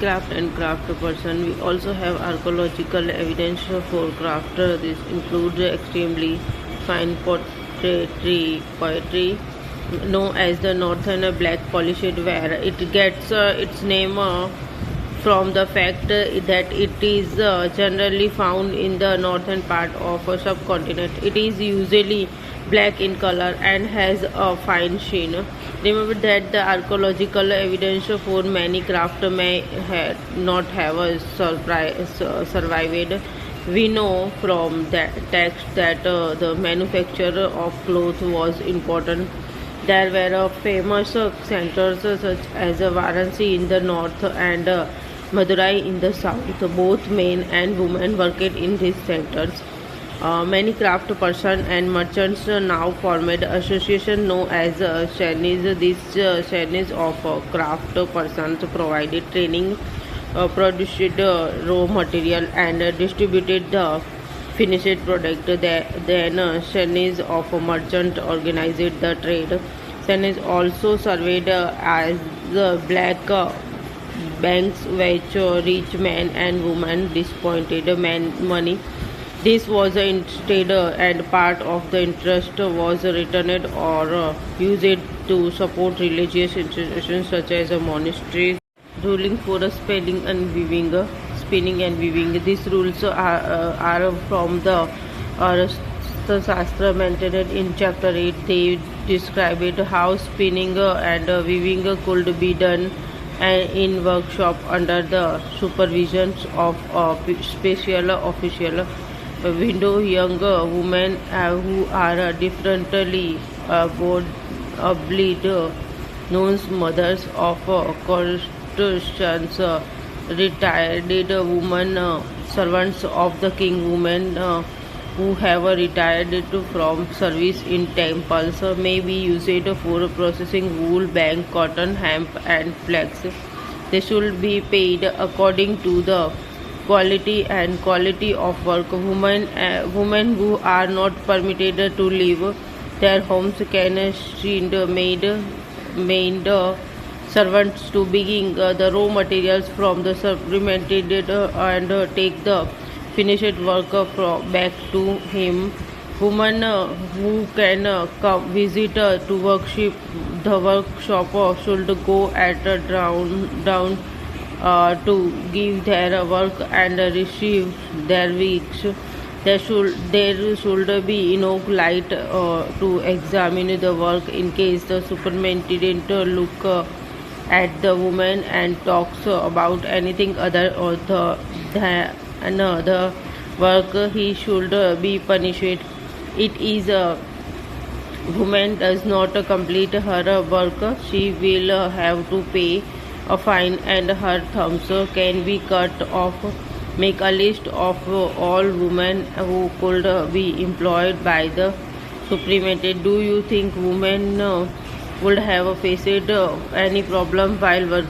craft and craft person. We also have archaeological evidence for craft. This includes extremely fine poetry known as the northern black polished ware. It gets its name from the fact that it is generally found in the northern part of a subcontinent. It is usually black in color and has a fine sheen. Remember that the archaeological evidence for many craft may not have survived. We know from that text that the manufacture of cloth was important. There were famous centers such as Varanasi in the north and Madurai in the south. Both men and women worked in these centers. Many craft persons and merchants now formed association known as Chinese. These Chinese of craft persons provided training, produced raw material, and distributed the finished product. Then Chinese of merchant organized the trade. Chinese also served as the black banks which rich men and women disappointed money. This was instead and part of the interest was returned or used to support religious institutions such as monasteries. Ruling for spinning and weaving. These rules are from the Shastra mentioned in chapter 8. They described how spinning and weaving could be done in workshop under the supervision of a special official. Window young women who are differently obliged, known mothers of Christians, retired women, servants of the king, women who have retired from service in temples, may be used for processing wool, bank, cotton, hemp, and flax. They should be paid according to the quality of work. Women who are not permitted to leave their homes can send maid servants to bring the raw materials from the supplemented and take the finished work back to him. Women who can come visit to worship the workshop should go at down to give their work and receive their weeks. There should be enough light to examine the work in case the superintendent look at the woman and talks about anything other or the work. He should be punished. It is a woman does not complete her work, she will have to pay a fine and her thumbs can be cut off. Make a list of all women who could be employed by the supplemented. Do you think women would have faced any problem while working?